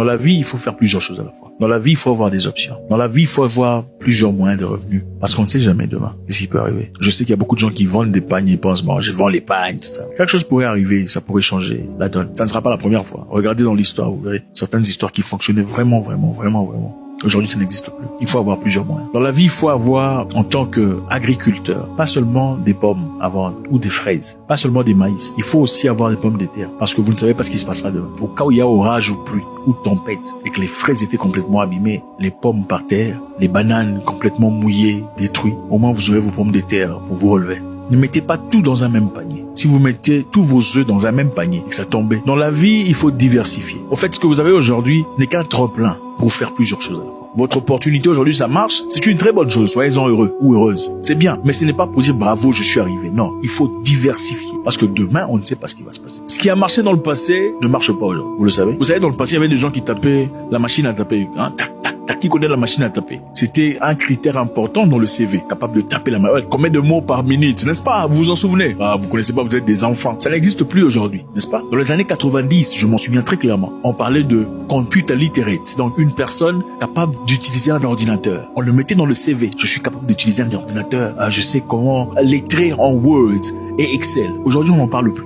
Dans la vie, il faut faire plusieurs choses à la fois. Dans la vie, il faut avoir des options. Dans la vie, il faut avoir plusieurs moyens de revenus. Parce qu'on ne sait jamais demain qu'est-ce qui peut arriver. Je sais qu'il y a beaucoup de gens qui vendent des pagnes et pensent, bon, je vends les pagnes, tout ça. Quelque chose pourrait arriver, ça pourrait changer la donne. Ça ne sera pas la première fois. Regardez dans l'histoire, vous verrez certaines histoires qui fonctionnaient vraiment. Aujourd'hui, ça n'existe plus. Il faut avoir plusieurs moyens. Dans la vie, il faut avoir, en tant qu'agriculteur, pas seulement des pommes à vendre ou des fraises, pas seulement des maïs. Il faut aussi avoir des pommes de terre parce que vous ne savez pas ce qui se passera demain. Au cas où il y a orage ou pluie ou tempête et que les fraises étaient complètement abîmées, les pommes par terre, les bananes complètement mouillées, détruites, au moins vous aurez vos pommes de terre pour vous relever. Ne mettez pas tout dans un même panier. Si vous mettez tous vos œufs dans un même panier et que ça tombait, dans la vie, il faut diversifier. Au fait, ce que vous avez aujourd'hui n'est qu'un trop-plein pour faire plusieurs choses à la fois. Votre opportunité aujourd'hui, ça marche, c'est une très bonne chose. Soyez-en heureux ou heureuse. C'est bien, mais ce n'est pas pour dire bravo, je suis arrivé. Non, il faut diversifier. Parce que demain, on ne sait pas ce qui va se passer. Ce qui a marché dans le passé ne marche pas aujourd'hui. Vous le savez? Vous savez, dans le passé, il y avait des gens qui tapaient la machine à taper. Hein? Tac, tac, tac. Qui connaît la machine à taper? C'était un critère important dans le CV. Capable de taper la machine. Combien de mots par minute, n'est-ce pas? Vous vous en souvenez? Ah, vous connaissez pas, vous êtes des enfants. Ça n'existe plus aujourd'hui, n'est-ce pas? Dans les années 90, je m'en souviens très clairement, on parlait de computer literate. Donc, une personne capable d'utiliser un ordinateur. On le mettait dans le CV. Je suis capable d'utiliser un ordinateur. Je sais comment lettrer en Word et Excel. Aujourd'hui, on n'en parle plus.